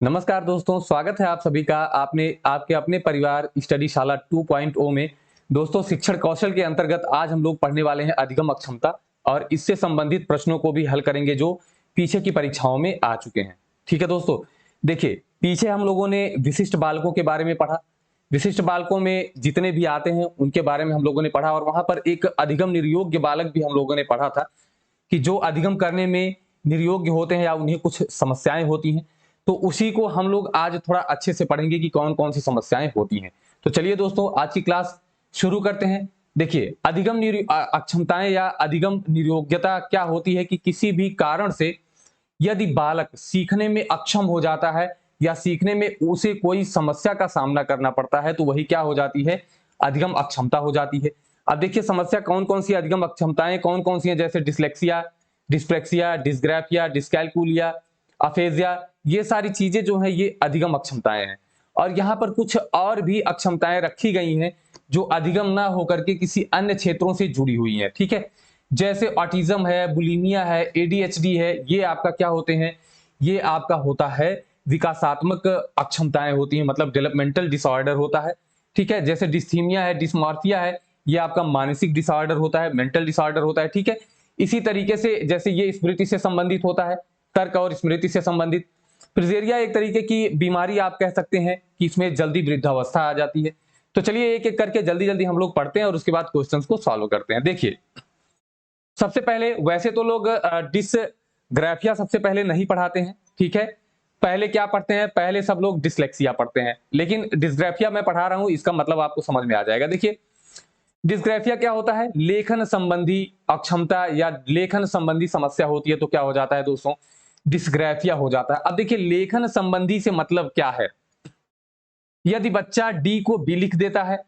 नमस्कार दोस्तों, स्वागत है आप सभी का आपने आपके अपने परिवार स्टडी शाला 2.0 में। दोस्तों, शिक्षण कौशल के अंतर्गत आज हम लोग पढ़ने वाले हैं अधिगम अक्षमता और इससे संबंधित प्रश्नों को भी हल करेंगे जो पीछे की परीक्षाओं में आ चुके हैं। ठीक है दोस्तों, देखिए पीछे हम लोगों ने विशिष्ट बालकों के बारे में पढ़ा। विशिष्ट बालकों में जितने भी आते हैं उनके बारे में हम लोगों ने पढ़ा और वहां पर एक अधिगम निर्योग्य बालक भी हम लोगों ने पढ़ा था कि जो अधिगम करने में निर्योग्य होते हैं या उन्हें कुछ समस्याएं होती हैं। तो उसी को हम लोग आज थोड़ा अच्छे से पढ़ेंगे कि कौन-कौन सी समस्याएं होती हैं। तो चलिए दोस्तों, आज की क्लास शुरू करते हैं। देखिए, अक्षमताएं या अधिगम निर्योग्यता क्या होती है कि किसी भी कारण से यदि बालक सीखने में अक्षम हो जाता है या सीखने में उसे कोई समस्या का सामना करना पड़ता है तो वही क्या हो जाती है, अधिगम अक्षमता हो जाती है। अब देखिए समस्या कौन-कौन सी अधिगम अक्षमताएं कौन-कौन सी हैं, जैसे dyslexia, dyspraxia, dysgraphia, dyscalculia, aphasia, ये सारी चीजें जो हैं ये अधिगम अक्षमताएं हैं। और यहाँ पर कुछ और भी अक्षमताएं रखी गई हैं जो अधिगम ना होकर के किसी अन्य क्षेत्रों से जुड़ी हुई हैं। ठीक है, जैसे ऑटिज्म है, बुलिमिया है, एडीएचडी है, ये आपका क्या होते हैं, ये आपका होता है विकासात्मक अक्षमताएं होती हैं, मतलब डेवलपमेंटल डिसऑर्डर होता है। ठीक है, जैसे डिस्थीमिया है, डिस्मॉर्फिया है, ये आपका मानसिक डिसऑर्डर होता है, मेंटल डिसऑर्डर होता है। ठीक है, इसी तरीके से जैसे ये स्मृति से संबंधित होता है, तर्क और स्मृति से संबंधित। प्रिजेरिया एक तरीके की बीमारी आप कह सकते हैं कि इसमें जल्दी वृद्धावस्था आ जाती है। तो चलिए एक एक करके जल्दी जल्दी हम लोग पढ़ते हैं और उसके बाद क्वेश्चंस को सॉल्व करते हैं। देखिए, सबसे पहले वैसे तो लोग डिसग्राफिया सबसे पहले नहीं पढ़ाते हैं। ठीक है, पहले क्या पढ़ते हैं, पहले सब लोग डिसलेक्सिया पढ़ते हैं, लेकिन डिसग्राफिया मैं पढ़ा रहा हूं, इसका मतलब आपको समझ में आ जाएगा। देखिए, डिस्ग्राफिया क्या होता है, लेखन संबंधी अक्षमता या लेखन संबंधी समस्या होती है तो क्या हो जाता है दोस्तों, डिस्ग्राफिया हो जाता है। अब देखिए लेखन संबंधी से मतलब क्या है, यदि बच्चा डी को बी लिख देता है,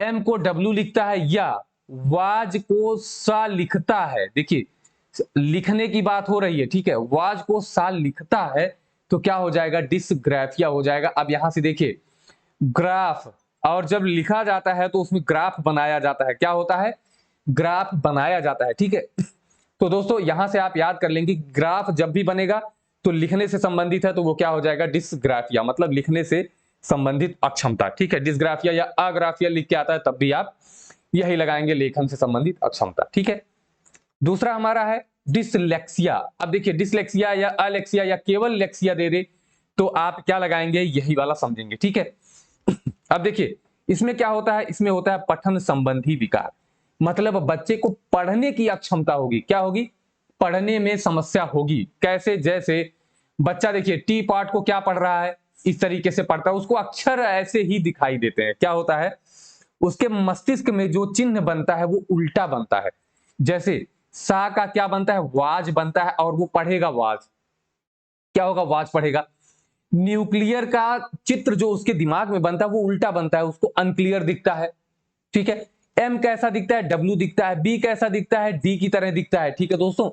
एम को डब्ल्यू लिखता है या वाज को सा लिखता है। देखिए लिखने की बात हो रही है, ठीक है, वाज को सा लिखता है तो क्या हो जाएगा, डिस्ग्राफिया हो जाएगा। अब यहां से देखिए ग्राफ, और जब लिखा जाता है तो उसमें ग्राफ बनाया जाता है, क्या होता है, ग्राफ बनाया जाता है। ठीक है, तो दोस्तों यहां से आप याद कर लेंगे ग्राफ जब भी बनेगा तो लिखने से संबंधित है तो वो क्या हो जाएगा, डिस्ग्राफिया, मतलब लिखने से संबंधित अक्षमता। ठीक है, डिस्ग्राफिया या अग्राफिया लिख के आता है तब भी आप यही लगाएंगे, लेखन से संबंधित अक्षमता। ठीक है, दूसरा हमारा है डिसलेक्सिया। अब देखिए डिसलेक्सिया या अलेक्सिया या केवल लेक्सिया दे दे तो आप क्या लगाएंगे, यही वाला समझेंगे। ठीक है, अब देखिए इसमें क्या होता है, इसमें होता है पठन संबंधी विकार, मतलब बच्चे को पढ़ने की अक्षमता होगी, क्या होगी, पढ़ने में समस्या होगी। कैसे, जैसे बच्चा देखिए टी पार्ट को क्या पढ़ रहा है, इस तरीके से पढ़ता है, उसको अक्षर ऐसे ही दिखाई देते हैं, क्या होता है, उसके मस्तिष्क में जो चिन्ह बनता है वो उल्टा बनता है। जैसे सा का क्या बनता है, वाज बनता है और वो पढ़ेगा वाज, क्या होगा, वाज पढ़ेगा। न्यूक्लियर का चित्र जो उसके दिमाग में बनता है वो उल्टा बनता है, उसको अनक्लियर दिखता है। ठीक है, एम कैसा दिखता है, डब्ल्यू दिखता है, बी कैसा दिखता है, डी की तरह दिखता है। ठीक है दोस्तों,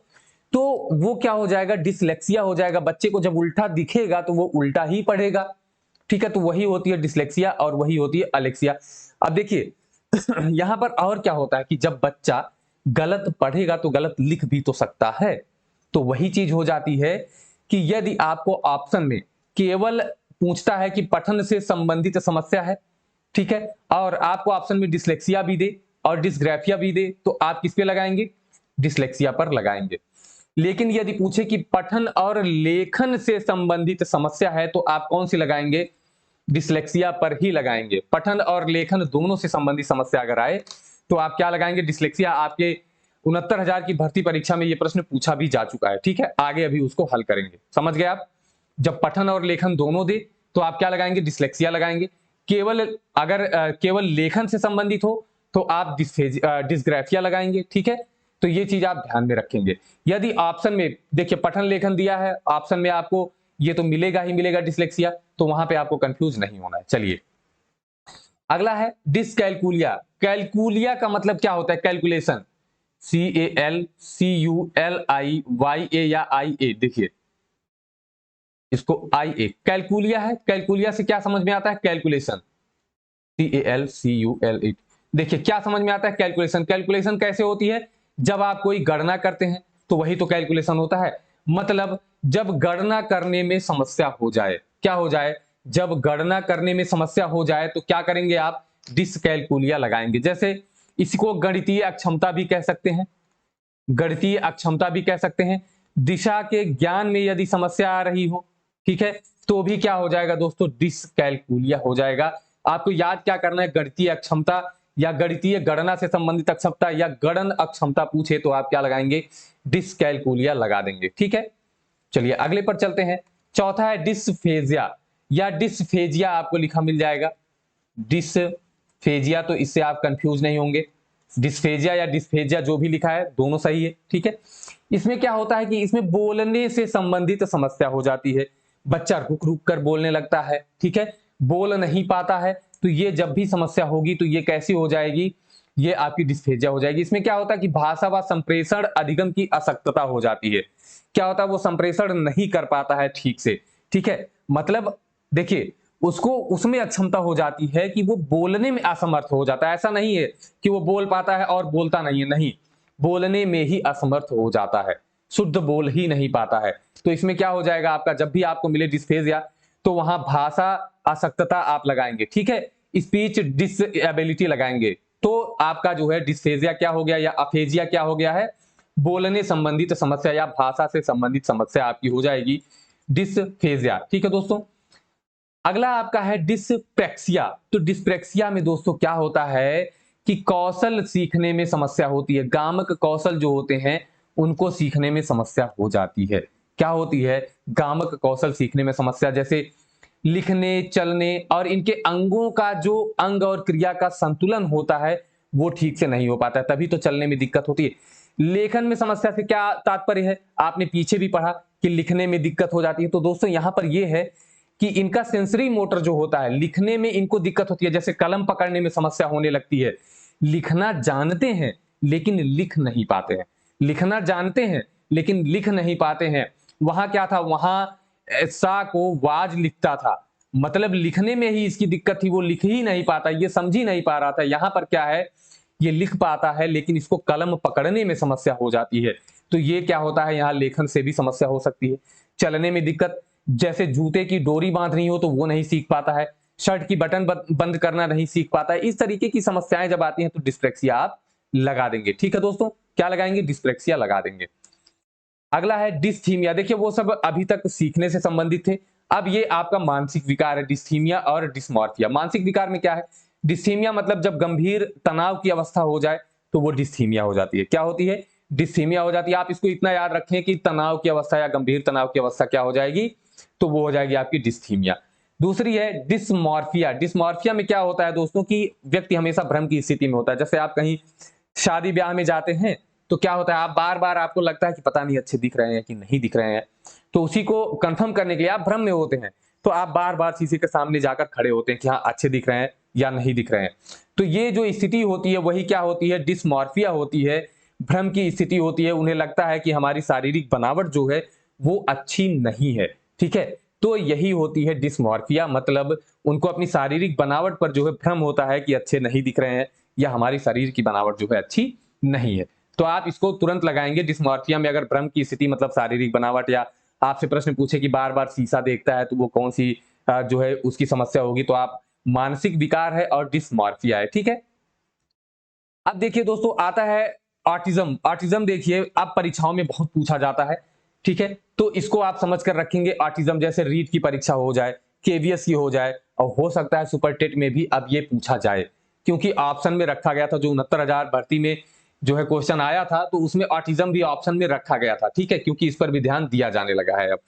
तो वो क्या हो जाएगा, डिसलेक्सिया हो जाएगा। बच्चे को जब उल्टा दिखेगा तो वो उल्टा ही पढ़ेगा। ठीक है, तो वही होती है डिसलेक्सिया और वही होती है अलेक्सिया। अब देखिए यहां पर और क्या होता है कि जब बच्चा गलत पढ़ेगा तो गलत लिख भी तो सकता है। तो वही चीज हो जाती है कि यदि आपको ऑप्शन में केवल पूछता है कि पठन से संबंधित समस्या है, ठीक है, और आपको ऑप्शन में डिसलेक्सिया भी दे और डिस्ग्राफिया भी दे तो आप किस पे लगाएंगे, डिसलेक्सिया पर लगाएंगे। लेकिन यदि पूछे कि पठन और लेखन से संबंधित समस्या है तो आप कौन सी लगाएंगे, डिसलेक्सिया पर ही लगाएंगे। पठन और लेखन दोनों से संबंधित समस्या अगर आए तो आप क्या लगाएंगे, डिसलेक्सिया। आपके 69,000 की भर्ती परीक्षा में यह प्रश्न पूछा भी जा चुका है। ठीक है, आगे अभी उसको हल करेंगे, समझ गए आप। जब पठन और लेखन दोनों दे तो आप क्या लगाएंगे, डिसलेक्सिया लगाएंगे। केवल अगर केवल लेखन से संबंधित हो तो आप डिस्ग्राफिया लगाएंगे। ठीक है, तो ये चीज आप ध्यान में रखेंगे। यदि ऑप्शन में देखिए पठन लेखन दिया है, ऑप्शन में आपको ये तो मिलेगा ही मिलेगा डिसलेक्सिया, तो वहां पे आपको कंफ्यूज नहीं होना है। चलिए अगला है डिसकैलकुलिया। कैलकुलिया का मतलब क्या होता है, कैलकुलेशन, CALCULIYA या IA, देखिए इसको IA कैलकुलिया है। कैलकुलिया से क्या समझ में आता है, कैलकुलेशन, CALCULA। देखिए क्या समझ में आता है, कैलकुलेशन। कैलकुलेशन कैसे होती है, जब आप कोई गणना करते हैं तो वही तो कैलकुलेशन होता है। मतलब जब गणना करने में समस्या हो जाए। क्या हो जाए? जब गणना करने में समस्या हो जाए तो क्या करेंगे आप? डिसकैलकुलिया लगाएंगे। जैसे इसको गणितीय अक्षमता भी कह सकते हैं, गणितीय अक्षमता भी कह सकते हैं। दिशा के ज्ञान में यदि समस्या आ रही हो, ठीक है, तो भी क्या हो जाएगा दोस्तों? डिसकैलकुलिया हो जाएगा। आपको याद क्या करना है? गणितीय अक्षमता या गणितीय गणना से संबंधित अक्षमता या गणन अक्षमता पूछे तो आप क्या लगाएंगे? डिसकैलकुलिया लगा देंगे। ठीक है, चलिए अगले पर चलते हैं। चौथा है डिस्फेजिया या डिस्फेजिया, आपको लिखा मिल जाएगा डिस्फेजिया, तो इससे आप कंफ्यूज नहीं होंगे। डिस्फेजिया या डिस्फेजिया जो भी लिखा है दोनों सही है। ठीक है, इसमें क्या होता है कि इसमें बोलने से संबंधित समस्या हो जाती है। बच्चा रुक रुक कर बोलने लगता है, ठीक है, बोल नहीं पाता है। तो ये जब भी समस्या होगी तो ये कैसी हो जाएगी? ये आपकी डिस्फेजिया हो जाएगी। इसमें क्या होता है कि भाषा व संप्रेषण अधिगम की अशक्तता हो जाती है। क्या होता है? वो संप्रेषण नहीं कर पाता है ठीक से। ठीक है, मतलब देखिए, उसको उसमें अक्षमता हो जाती है कि वो बोलने में असमर्थ हो जाता है। ऐसा नहीं है कि वो बोल पाता है और बोलता नहीं है, नहीं, बोलने में ही असमर्थ हो जाता है, शुद्ध बोल ही नहीं पाता है। तो इसमें क्या हो जाएगा आपका? जब भी आपको मिले डिस्फेजिया तो वहां भाषा अशक्तता आप लगाएंगे। ठीक है, स्पीच डिसएबिलिटी लगाएंगे। तो आपका जो है डिस्फेजिया क्या हो गया या अफेजिया क्या हो गया है? बोलने संबंधित समस्या या भाषा से संबंधित समस्या आपकी हो जाएगी डिस्फेजिया। ठीक है दोस्तों, अगला आपका है डिस्प्रेक्सिया। तो डिस्प्रेक्सिया में दोस्तों क्या होता है कि कौशल सीखने में समस्या होती है। गामक कौशल जो होते हैं उनको सीखने में समस्या हो जाती है। क्या होती है? गामक कौशल सीखने में समस्या, जैसे लिखने, चलने और इनके अंगों का जो अंग और क्रिया का संतुलन होता है वो ठीक से नहीं हो पाता है, तभी तो चलने में दिक्कत होती है। लेखन में समस्या से क्या तात्पर्य है? आपने पीछे भी पढ़ा कि लिखने में दिक्कत हो जाती है। तो दोस्तों यहां पर यह है कि इनका सेंसरी मोटर जो होता है, लिखने में इनको दिक्कत होती है। जैसे कलम पकड़ने में समस्या होने लगती है। लिखना जानते हैं लेकिन लिख नहीं पाते हैं, लिखना जानते हैं लेकिन लिख नहीं पाते हैं। वहां क्या था? वहां सा को वाज लिखता था, मतलब लिखने में ही इसकी दिक्कत थी, वो लिख ही नहीं पाता, ये समझ ही नहीं पा रहा था। यहां पर क्या है? ये लिख पाता है लेकिन इसको कलम पकड़ने में समस्या हो जाती है। तो ये क्या होता है? यहाँ लेखन से भी समस्या हो सकती है। चलने में दिक्कत, जैसे जूते की डोरी बांधनी हो तो वो नहीं सीख पाता है, शर्ट की बटन बंद करना नहीं सीख पाता है। इस तरीके की समस्याएं जब आती हैं तो डिस्प्रेक्सिया आप लगा देंगे। ठीक है दोस्तों, क्या लगाएंगे? डिस्प्रेक्सिया लगा देंगे। अगला है डिस्थीमिया। देखिए वो सब अभी तक सीखने से संबंधित थे, अब ये आपका मानसिक विकार है, डिस्थीमिया और डिस्मॉर्फिया। मानसिक विकार में क्या है? डिस्थीमिया मतलब जब गंभीर तनाव की अवस्था हो जाए तो वो डिस्थीमिया हो जाती है। क्या होती है? डिस्थीमिया हो जाती है। आप इसको इतना याद रखें कि तनाव की अवस्था या गंभीर तनाव की अवस्था क्या हो जाएगी? तो वो हो जाएगी आपकी डिस्थीमिया। दूसरी है डिस्मॉर्फिया। डिस्मॉर्फिया में क्या होता है दोस्तों कि व्यक्ति हमेशा भ्रम की स्थिति में होता है। जैसे आप कहीं शादी ब्याह में जाते हैं तो क्या होता है? आप बार बार आपको लगता है कि पता नहीं अच्छे दिख रहे हैं कि नहीं दिख रहे हैं, तो उसी को कंफर्म करने के लिए आप भ्रम में होते हैं, तो आप बार बार शीशे के सामने जाकर खड़े होते हैं कि हाँ अच्छे दिख रहे हैं या नहीं दिख रहे हैं। तो ये जो स्थिति होती है वही क्या होती है? डिस्मॉर्फिया होती है, भ्रम की स्थिति होती है। उन्हें लगता है कि हमारी शारीरिक बनावट जो है वो अच्छी नहीं है। ठीक है, तो यही होती है डिस्मॉर्फिया, मतलब उनको अपनी शारीरिक बनावट पर जो है भ्रम होता है कि अच्छे नहीं दिख रहे हैं या हमारी शरीर की बनावट जो है अच्छी नहीं है। तो आप इसको तुरंत लगाएंगे। डिस्मॉर्फिया में अगर भ्रम की स्थिति मतलब शारीरिक बनावट, या आपसे प्रश्न पूछे कि बार बार शीशा देखता है तो वो कौन सी जो है उसकी समस्या होगी, तो आप मानसिक विकार है और डिस्मॉर्फिया है। ठीक है, अब देखिए दोस्तों आता है ऑटिज्म। ऑटिज्म देखिए अब परीक्षाओं में बहुत पूछा जाता है। ठीक है, तो इसको आप समझ कर रखेंगे। ऑटिज्म जैसे रीट की परीक्षा हो जाए, केवीएस की हो जाए, और हो सकता है सुपर टेट में भी अब ये पूछा जाए, क्योंकि ऑप्शन में रखा गया था। जो 69,000 भर्ती में जो है क्वेश्चन आया था तो उसमें ऑटिज्म भी ऑप्शन में रखा गया था। ठीक है, क्योंकि इस पर भी ध्यान दिया जाने लगा है अब।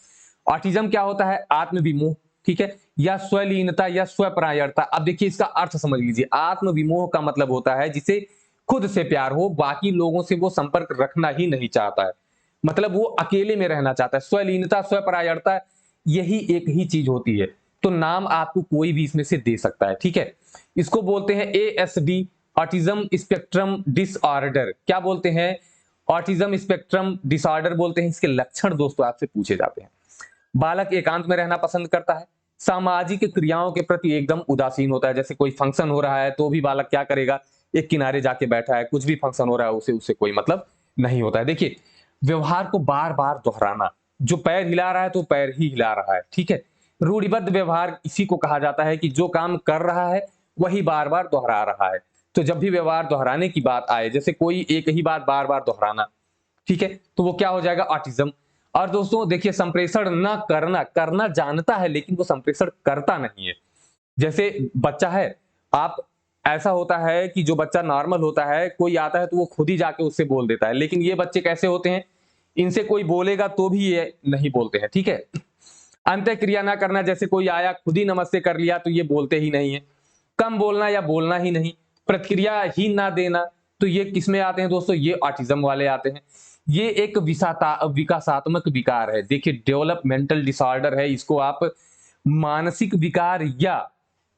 ऑटिज्म क्या होता है? आत्मविमोह, ठीक है, या स्वलीनता या स्वपरायणता। अब देखिए इसका अर्थ समझ लीजिए। आत्मविमोह का मतलब होता है जिसे खुद से प्यार हो, बाकी लोगों से वो संपर्क रखना ही नहीं चाहता है, मतलब वो अकेले में रहना चाहता है। स्वलीनता, स्वपरायणता, यही एक ही चीज होती है। तो नाम आपको कोई भी इसमें से दे सकता है। ठीक है, इसको बोलते हैं एएसडी, ऑटिज्म स्पेक्ट्रम डिसऑर्डर। क्या बोलते हैं? ऑटिज्म स्पेक्ट्रम डिसऑर्डर बोलते हैं। इसके लक्षण दोस्तों आपसे पूछे जाते हैं। बालक एकांत में रहना पसंद करता है, सामाजिक क्रियाओं के प्रति एकदम उदासीन होता है। जैसे कोई फंक्शन हो रहा है तो भी बालक क्या करेगा? एक किनारे जाके बैठा है, कुछ भी फंक्शन हो रहा है उसे उससे कोई मतलब नहीं होता है। देखिए व्यवहार को बार बार दोहराना, जो पैर हिला रहा है तो पैर ही हिला रहा है, ठीक है। रूढ़िबद्ध व्यवहार इसी को कहा जाता है कि जो काम कर रहा है वही बार बार दोहरा रहा है। तो जब भी व्यवहार दोहराने की बात आए, जैसे कोई एक ही बात बार बार दोहराना, ठीक है, तो वो क्या हो जाएगा, ऑटिज्म। और दोस्तों देखिए, संप्रेषण न करना, करना जानता है लेकिन वो संप्रेषण करता नहीं है। जैसे बच्चा है, आप, ऐसा होता है कि जो बच्चा नॉर्मल होता है, कोई आता है तो वो खुद ही जाके उससे बोल देता है, लेकिन ये बच्चे कैसे होते हैं, इनसे कोई बोलेगा तो भी ये नहीं बोलते हैं, ठीक है। अंत्य क्रिया ना करना, जैसे कोई आया खुद ही नमस्ते कर लिया तो ये बोलते ही नहीं है। कम बोलना या बोलना ही नहीं, प्रतिक्रिया ही ना देना, तो ये किसमें आते हैं दोस्तों, ये ऑटिज्म वाले आते हैं। ये एक विकासात्मक विकार है, देखिए डेवलपमेंटल डिसऑर्डर है, इसको आप मानसिक विकार या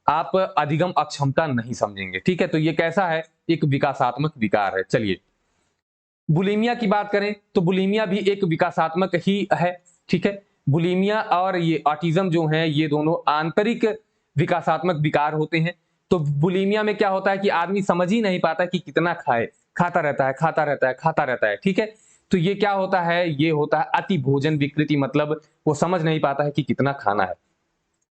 आप अधिगम अक्षमता नहीं समझेंगे, ठीक है। तो ये कैसा है, एक विकासात्मक विकार है। चलिए, बुलिमिया की बात करें तो बुलिमिया भी एक विकासात्मक ही है, ठीक है। बुलिमिया और ये ऑटिज्म जो है, ये दोनों आंतरिक विकासात्मक विकार होते हैं। तो बुलिमिया में क्या होता है कि आदमी समझ ही नहीं पाता कि कितना खाए, खाता रहता है, खाता रहता है, खाता रहता है, ठीक है। तो ये क्या होता है, ये होता है अति भोजन विकृति, मतलब वो समझ नहीं पाता है कि कितना खाना है।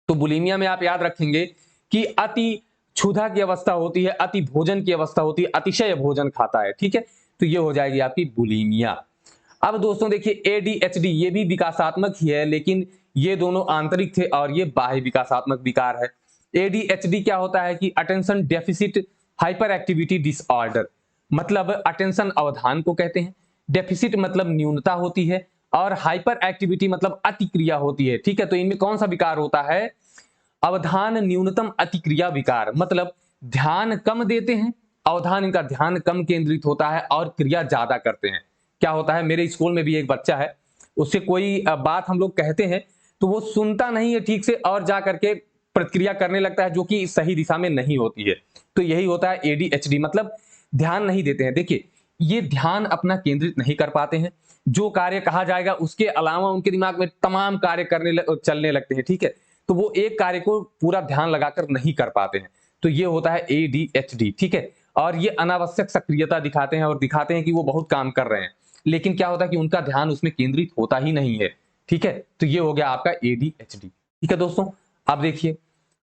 तो बुलिमिया में आप याद रखेंगे कि अति क्षुधा की अवस्था होती है, अति भोजन की अवस्था होती है, अतिशय भोजन खाता है, ठीक है। तो ये हो जाएगी आपकी बुलिमिया। अब दोस्तों देखिए, एडीएचडी ये भी विकासात्मक ही है, लेकिन ये दोनों आंतरिक थे और ये बाह्य विकासात्मक विकार है। एडीएचडी क्या होता है कि attention deficit hyper activity disorder, मतलब अटेंशन अवधान को कहते हैं, डेफिसिट मतलब न्यूनता होती है, और हाइपर एक्टिविटी मतलब अतिक्रिया होती है, ठीक है। तो इनमें कौन सा विकार होता है, अवधान न्यूनतम अतिक्रिया विकार, मतलब ध्यान कम देते हैं, अवधान इनका ध्यान कम केंद्रित होता है और क्रिया ज्यादा करते हैं। क्या होता है, मेरे स्कूल में भी एक बच्चा है, उससे कोई बात हम लोग कहते हैं तो वो सुनता नहीं है ठीक से और जा करके प्रतिक्रिया करने लगता है, जो कि सही दिशा में नहीं होती है। तो यही होता है एडीएचडी, मतलब ध्यान नहीं देते हैं। देखिए, ये ध्यान अपना केंद्रित नहीं कर पाते हैं, जो कार्य कहा जाएगा उसके अलावा उनके दिमाग में तमाम कार्य चलने लगते हैं, ठीक है। तो वो एक कार्य को पूरा ध्यान लगाकर नहीं कर पाते हैं। तो ये होता है एडीएचडी, ठीक है। और ये अनावश्यक सक्रियता दिखाते हैं और दिखाते हैं कि वो बहुत काम कर रहे हैं, लेकिन क्या होता है कि उनका ध्यान उसमें केंद्रित होता ही नहीं है, ठीक है। तो ये हो गया आपका एडीएचडी, ठीक है दोस्तों। अब देखिए,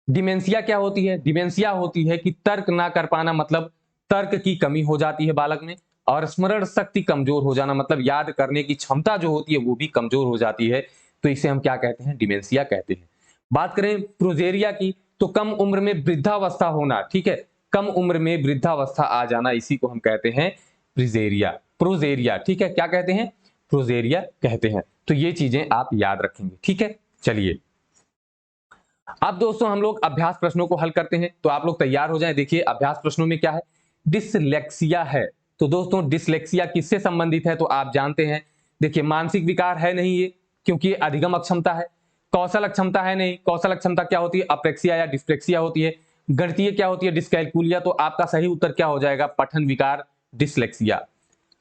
डिमेंशिया क्या होती है, डिमेंशिया होती है कि तर्क ना कर पाना, मतलब तर्क की कमी हो जाती है बालक में, और स्मरण शक्ति कमजोर हो जाना, मतलब याद करने की क्षमता जो होती है वो भी कमजोर हो जाती है। तो इसे हम क्या कहते हैं, डिमेंशिया कहते हैं। बात करें प्रोजेरिया की, तो कम उम्र में वृद्धावस्था होना, ठीक है, कम उम्र में वृद्धावस्था आ जाना, इसी को हम कहते हैं प्रोजेरिया, प्रोजेरिया, ठीक है। क्या कहते हैं, प्रोजेरिया कहते हैं। तो ये चीजें आप याद रखेंगे, ठीक है। चलिए, अब दोस्तों हम लोग अभ्यास प्रश्नों को हल करते हैं, तो आप लोग तैयार हो जाएं। देखिए, अभ्यास प्रश्नों में क्या है, डिसलेक्सिया है। तो दोस्तों डिसलेक्सिया किससे संबंधित है, तो आप जानते हैं, देखिए मानसिक विकार है नहीं ये, क्योंकि ये अधिगम अक्षमता है। कौशल अक्षमता है नहीं, कौशल अक्षमता क्या होती है, अप्रेक्सिया या डिस्प्रेक्सिया होती है। गणितीय क्या होती है, डिस्कैलकुलिया। तो आपका सही उत्तर क्या हो जाएगा, पठन विकार, डिसलेक्सिया।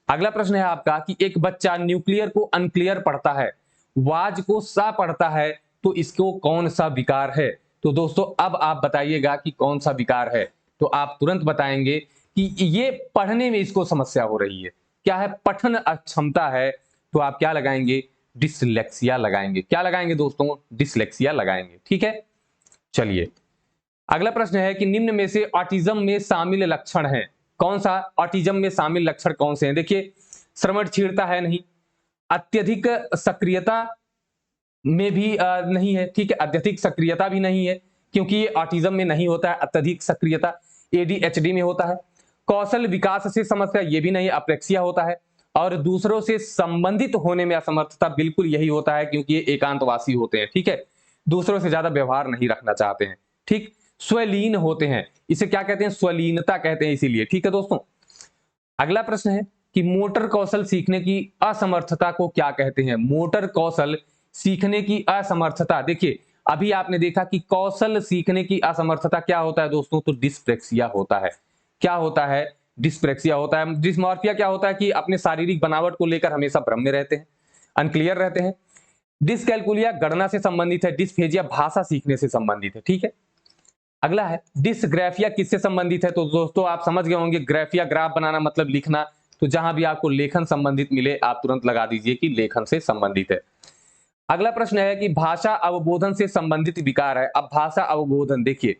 अगला प्रश्न है आपका कि एक बच्चा न्यूक्लियर को अनक्लियर पढ़ता है, वाज को सा पढ़ता है, तो इसको कौन सा विकार है। तो दोस्तों अब आप बताइएगा कि कौन सा विकार है, तो आप तुरंत बताएंगे कि ये पढ़ने में इसको समस्या हो रही है, क्या है, पठन अक्षमता है। तो आप क्या लगाएंगे, डिसलेक्सिया लगाएंगे। क्या लगाएंगे दोस्तों, डिसलेक्सिया लगाएंगे, ठीक है। चलिए, अगला प्रश्न है कि निम्न में से ऑटिज्म में शामिल लक्षण है, कौन सा ऑटिज्म में शामिल लक्षण कौन से हैं। देखिए, श्रवण क्षीणता है नहीं, अत्यधिक सक्रियता में भी नहीं है, ठीक है, अत्यधिक सक्रियता भी नहीं है, क्योंकि ये ऑटिज्म में नहीं होता है अत्यधिक सक्रियता, एडीएचडी में होता है। कौशल विकास से समस्या, ये भी नहीं, अप्रेक्सिया होता है। और दूसरों से संबंधित होने में असमर्थता, बिल्कुल यही होता है, क्योंकि ये एकांतवासी होते हैं, ठीक है, दूसरों से ज्यादा व्यवहार नहीं रखना चाहते हैं, ठीक। स्वलीन होते हैं, इसे क्या कहते हैं, स्वलीनता कहते हैं, इसीलिए, ठीक है दोस्तों। अगला प्रश्न है कि मोटर कौशल सीखने की असमर्थता को क्या कहते हैं। मोटर कौशल सीखने की असमर्थता, देखिए अभी आपने देखा कि कौशल सीखने की असमर्थता क्या होता है दोस्तों, तो डिस्प्रेक्सिया होता है। क्या होता है, डिस्प्रेक्सिया होता है। डिस्मॉर्फिया क्या होता है कि अपने शारीरिक बनावट को लेकर हमेशा भ्रम में रहते हैं, अनक्लियर रहते हैं। डिसकैलकुलिया गणना से संबंधित है, डिस्फेजिया भाषा सीखने से संबंधित है, ठीक है। अगला है डिसग्राफिया, किससे संबंधित है, तो दोस्तों आप समझ गए होंगे, ग्राफिया ग्राफ बनाना मतलब लिखना। तो जहां भी आपको लेखन संबंधित मिले आप तुरंत लगा दीजिए कि लेखन से संबंधित है। अगला प्रश्न है कि भाषा अवबोधन से संबंधित विकार है। अब भाषा अवबोधन देखिए,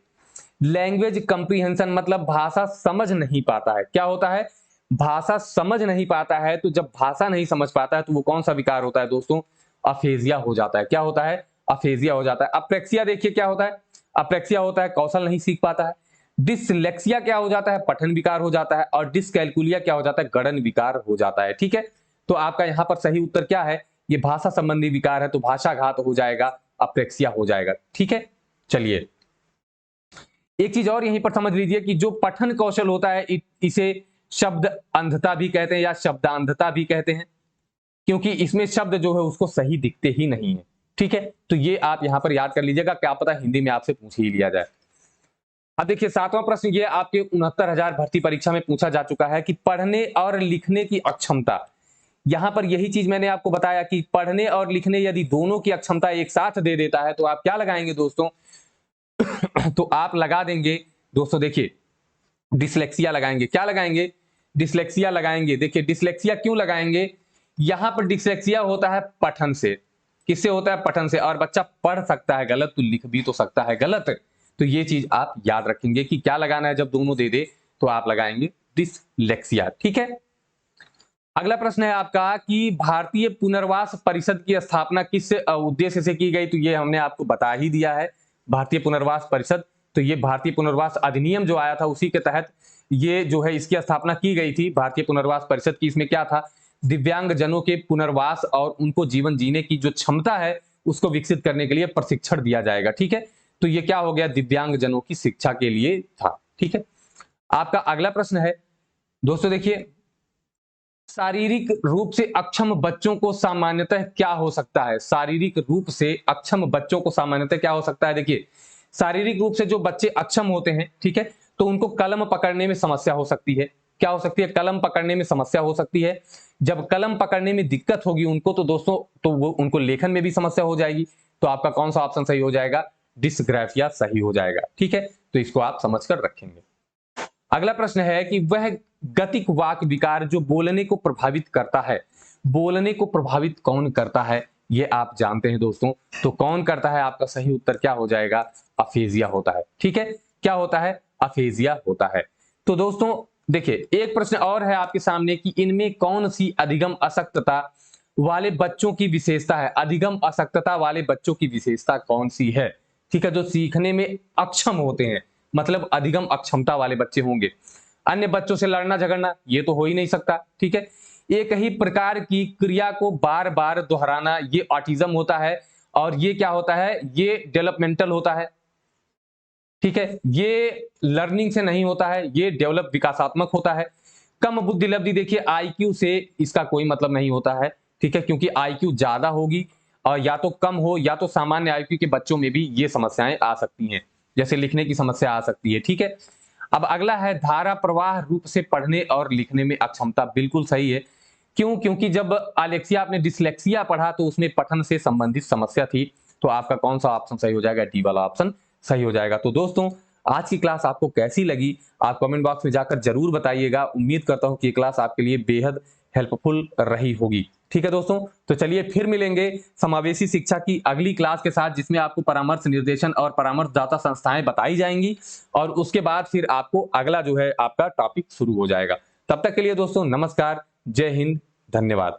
लैंग्वेज कंप्रीहेंशन मतलब भाषा समझ नहीं पाता है। क्या होता है? भाषा समझ नहीं पाता है। तो जब भाषा नहीं समझ पाता है तो वो कौन सा विकार होता है दोस्तों? अफेजिया हो जाता है। क्या होता है? अफेजिया हो जाता है। अप्रेक्सिया देखिए क्या होता है? अप्रेक्सिया होता है कौशल नहीं सीख पाता है। डिसलेक्सिया क्या हो जाता है? पठन विकार हो जाता है। और डिसकैलकुलिया क्या हो जाता है? गणन विकार हो जाता है। ठीक है, तो आपका यहां पर सही उत्तर क्या है? ये भाषा संबंधी विकार है, तो भाषाघात हो जाएगा, अप्रेक्सिया हो जाएगा। ठीक है, चलिए एक चीज और यहीं पर समझ लीजिए कि जो पठन कौशल होता है इसे शब्द अंधता भी कहते हैं या शब्दांधता भी कहते हैं, क्योंकि इसमें शब्द जो है उसको सही दिखते ही नहीं है। ठीक है, तो ये आप यहां पर याद कर लीजिएगा, क्या पता हिंदी में आपसे पूछ ही लिया जाए। अब देखिए 7वां प्रश्न ये आपके 69,000 भर्ती परीक्षा में पूछा जा चुका है कि पढ़ने और लिखने की अक्षमता। यहां पर यही चीज मैंने आपको बताया कि पढ़ने और लिखने यदि दोनों की अक्षमता एक साथ दे देता है तो आप क्या लगाएंगे दोस्तों? तो आप लगा देंगे दोस्तों, देखिए डिसलेक्सिया लगाएंगे। क्या लगाएंगे? डिसलेक्सिया लगाएंगे। देखिए डिसलेक्सिया क्यों लगाएंगे? यहां पर डिसलेक्सिया होता है पठन से। किससे होता है? पठन से। और बच्चा पढ़ सकता है गलत तो लिख भी तो सकता है गलत। तो ये चीज आप याद रखेंगे कि क्या लगाना है, जब दोनों दे दे तो आप लगाएंगे डिसलेक्सिया। ठीक है, अगला प्रश्न है आपका कि भारतीय पुनर्वास परिषद की स्थापना किस उद्देश्य से की गई? तो ये हमने आपको बता ही दिया है, भारतीय पुनर्वास परिषद। तो ये भारतीय पुनर्वास अधिनियम जो आया था उसी के तहत ये जो है इसकी स्थापना की गई थी भारतीय पुनर्वास परिषद की। इसमें क्या था? दिव्यांग जनों के पुनर्वास और उनको जीवन जीने की जो क्षमता है उसको विकसित करने के लिए प्रशिक्षण दिया जाएगा। ठीक है, तो ये क्या हो गया? दिव्यांग जनों की शिक्षा के लिए था। ठीक है, आपका अगला प्रश्न है दोस्तों, देखिए शारीरिक रूप से अक्षम बच्चों को सामान्यतः क्या हो सकता है? शारीरिक रूप से अक्षम बच्चों को सामान्यतः क्या हो सकता है? देखिए शारीरिक रूप से जो बच्चे अक्षम होते हैं, ठीक है, तो उनको कलम पकड़ने में समस्या हो सकती है। क्या हो सकती है? कलम पकड़ने में समस्या हो सकती है। जब कलम पकड़ने में दिक्कत होगी उनको तो दोस्तों तो वो उनको लेखन में भी समस्या हो जाएगी। तो आपका कौन सा ऑप्शन सही हो जाएगा? डिस्ग्राफिया सही हो जाएगा। ठीक है, तो इसको आप समझकर रखेंगे। अगला प्रश्न है कि वह गतिक वाक विकार जो बोलने को प्रभावित करता है, बोलने को प्रभावित कौन करता है ये आप जानते हैं दोस्तों। तो कौन करता है? आपका सही उत्तर क्या हो जाएगा? अफेजिया होता है। ठीक है, क्या होता है? अफेजिया होता है। तो दोस्तों देखिए एक प्रश्न और है आपके सामने कि इनमें कौन सी अधिगम अशक्तता वाले बच्चों की विशेषता है? अधिगम अशक्तता वाले बच्चों की विशेषता कौन सी है? ठीक है, जो सीखने में अक्षम होते हैं, मतलब अधिगम अक्षमता वाले बच्चे होंगे। अन्य बच्चों से लड़ना झगड़ना ये तो हो ही नहीं सकता। ठीक है, एक ही प्रकार की क्रिया को बार बार दोहराना ये ऑटिज्म होता है। और ये क्या होता है? ये डेवलपमेंटल होता है। ठीक है, ये लर्निंग से नहीं होता है, ये डेवलप विकासात्मक होता है। कम बुद्धि लब्धि देखिए आईक्यू से इसका कोई मतलब नहीं होता है। ठीक है, क्योंकि आईक्यू ज्यादा होगी और या तो कम हो या तो सामान्य आईक्यू के बच्चों में भी ये समस्याएं आ सकती हैं, जैसे लिखने की समस्या आ सकती है। ठीक है, अब अगला है धारा प्रवाह रूप से पढ़ने और लिखने में अक्षमता। बिल्कुल सही है। क्यों? क्योंकि जब अलेक्सिया आपने डिसलेक्सिया पढ़ा तो उसमें पठन से संबंधित समस्या थी। तो आपका कौन सा ऑप्शन सही हो जाएगा? डी वाला ऑप्शन सही हो जाएगा। तो दोस्तों आज की क्लास आपको कैसी लगी आप कमेंट बॉक्स में जाकर जरूर बताइएगा। उम्मीद करता हूं कि ये क्लास आपके लिए बेहद हेल्पफुल रही होगी। ठीक है दोस्तों, तो चलिए फिर मिलेंगे समावेशी शिक्षा की अगली क्लास के साथ, जिसमें आपको परामर्श निर्देशन और परामर्शदाता संस्थाएं बताई जाएंगी और उसके बाद फिर आपको अगला जो है आपका टॉपिक शुरू हो जाएगा। तब तक के लिए दोस्तों नमस्कार, जय हिंद, धन्यवाद।